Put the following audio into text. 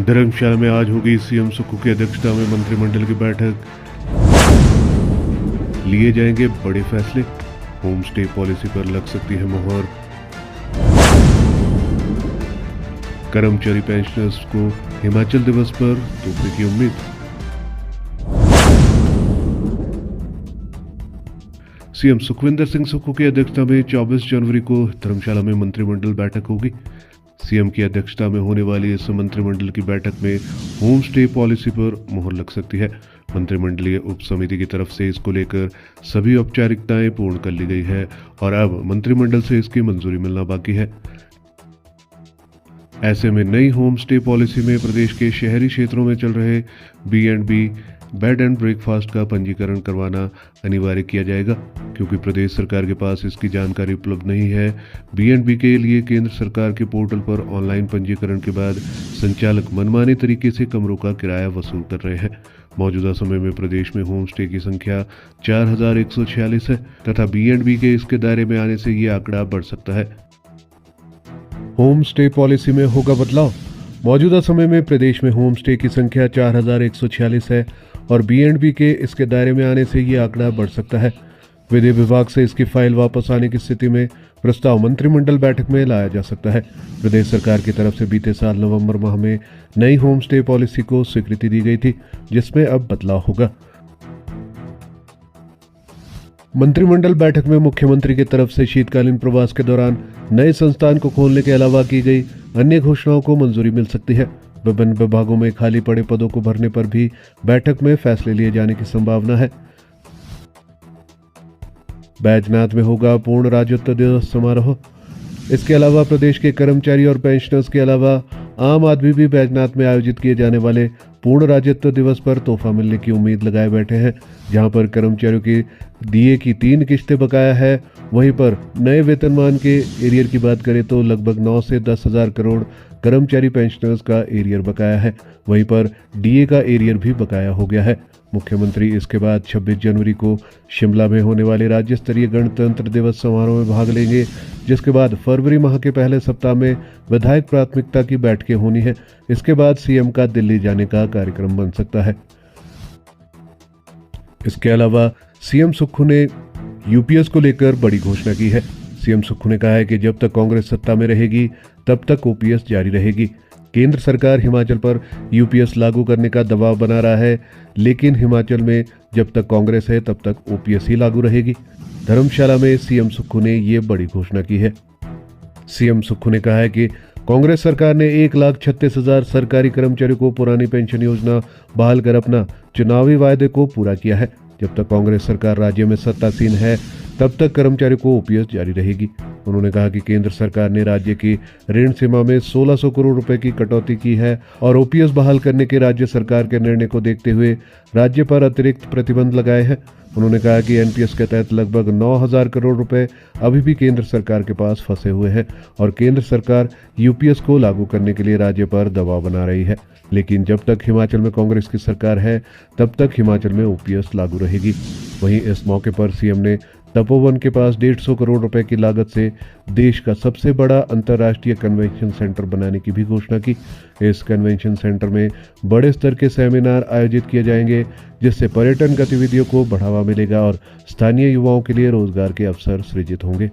धर्मशाला में आज होगी सीएम सुक्खू की अध्यक्षता में मंत्रिमंडल की बैठक। लिए जाएंगे बड़े फैसले, होम स्टे पॉलिसी पर लग सकती है मुहर। कर्मचारी पेंशनर्स को हिमाचल दिवस पर तोहफे की उम्मीद। सीएम सुखविंदर सिंह सुक्खू की अध्यक्षता में 24 जनवरी को धर्मशाला में मंत्रिमंडल बैठक होगी। सीएम की अध्यक्षता में होने वाली इस मंत्रिमंडल की बैठक में होम स्टे पॉलिसी पर मुहर लग सकती है। मंत्रिमंडलीय उप समिति की तरफ से इसको लेकर सभी औपचारिकताएं पूर्ण कर ली गई है और अब मंत्रिमंडल से इसकी मंजूरी मिलना बाकी है। ऐसे में नई होम स्टे पॉलिसी में प्रदेश के शहरी क्षेत्रों में चल रहे B&B बेड एंड ब्रेकफास्ट का पंजीकरण करवाना अनिवार्य किया जाएगा, क्योंकि प्रदेश सरकार के पास इसकी जानकारी उपलब्ध नहीं है। B&B के लिए केंद्र सरकार के पोर्टल पर ऑनलाइन पंजीकरण के बाद संचालक मनमाने तरीके से कमरों का किराया वसूल कर रहे हैं। मौजूदा समय में प्रदेश में होम स्टे की संख्या 4146 है तथा B&B के इसके दायरे में आने से ये आंकड़ा बढ़ सकता है। होम स्टे पॉलिसी में होगा बदलाव। मौजूदा समय में प्रदेश में होम स्टे की संख्या 4146 है और B&B के इसके दायरे में आने से ये आंकड़ा बढ़ सकता है। विधि विभाग से इसकी फाइल वापस आने की स्थिति में प्रस्ताव मंत्रिमंडल बैठक में लाया जा सकता है। प्रदेश सरकार की तरफ से बीते साल नवंबर माह में नई होम स्टे पॉलिसी को स्वीकृति दी गई थी, जिसमें अब बदलाव होगा। मंत्रिमंडल बैठक में मुख्यमंत्री की तरफ से शीतकालीन प्रवास के दौरान नए संस्थान को खोलने के अलावा की गई अन्य घोषणाओं को मंजूरी मिल सकती है। विभिन्न विभागों में खाली पड़े पदों को भरने पर भी बैठक में फैसले लिए जाने की संभावना है। बैजनाथ में होगा पूर्ण राज्यत्व दिवस समारोह। इसके अलावा प्रदेश के कर्मचारी और पेंशनर्स के अलावा आम आदमी भी बैजनाथ में आयोजित किए जाने वाले पूर्ण राज्यत्व दिवस पर तोहफा मिलने की उम्मीद लगाए बैठे हैं। जहां पर कर्मचारियों की डीए की 3 किश्तें बकाया है, वहीं पर नए वेतनमान के एरियर की बात करें तो लगभग 9 से 10 हजार करोड़ कर्मचारी पेंशनर्स का एरियर बकाया है। वहीं पर डीए का एरियर भी बकाया हो गया है। मुख्यमंत्री इसके बाद 26 जनवरी को शिमला में होने वाले राज्य स्तरीय गणतंत्र दिवस समारोह में भाग लेंगे, जिसके बाद फरवरी माह के पहले सप्ताह में विधायक प्राथमिकता की बैठकें होनी है। इसके बाद सीएम का दिल्ली जाने का कार्यक्रम बन सकता है। इसके अलावा सीएम सुक्खू ने यूपीएस को लेकर बड़ी घोषणा की है। सीएम सुक्खू ने कहा है कि जब तक कांग्रेस सत्ता में रहेगी तब तक ओपीएस जारी रहेगी। केंद्र सरकार हिमाचल पर यूपीएस लागू करने का दबाव बना रहा है, लेकिन हिमाचल में जब तक कांग्रेस है तब तक ओपीएस ही लागू रहेगी। धर्मशाला में सीएम सुक्खू ने ये बड़ी घोषणा की है। सीएम सुक्खू ने कहा है कि कांग्रेस सरकार ने 1,36,000 सरकारी कर्मचारियों को पुरानी पेंशन योजना बहाल कर अपना चुनावी वायदे को पूरा किया है। जब तक कांग्रेस सरकार राज्य में सत्तासीन है तब तक कर्मचारियों को ओपीएस जारी रहेगी। उन्होंने कहा कि केंद्र सरकार ने राज्य की ऋण सीमा में 1600 करोड़ रुपए की कटौती की है और ओपीएस बहाल करने के राज्य सरकार के निर्णय को देखते हुए राज्य पर अतिरिक्त प्रतिबंध लगाए हैं। उन्होंने कहा कि एनपीएस के तहत लगभग 9000 करोड़ रुपए अभी भी केंद्र सरकार के पास फंसे हुए हैं और केंद्र सरकार यूपीएस को लागू करने के लिए राज्य पर दबाव बना रही है। लेकिन जब तक हिमाचल में कांग्रेस की सरकार है तब तक हिमाचल में ओपीएस लागू रहेगी। वहीं इस मौके पर सीएम ने तपोवन के पास 150 करोड़ रुपए की लागत से देश का सबसे बड़ा अंतर्राष्ट्रीय कन्वेंशन सेंटर बनाने की भी घोषणा की। इस कन्वेंशन सेंटर में बड़े स्तर के सेमिनार आयोजित किए जाएंगे, जिससे पर्यटन गतिविधियों को बढ़ावा मिलेगा और स्थानीय युवाओं के लिए रोजगार के अवसर सृजित होंगे।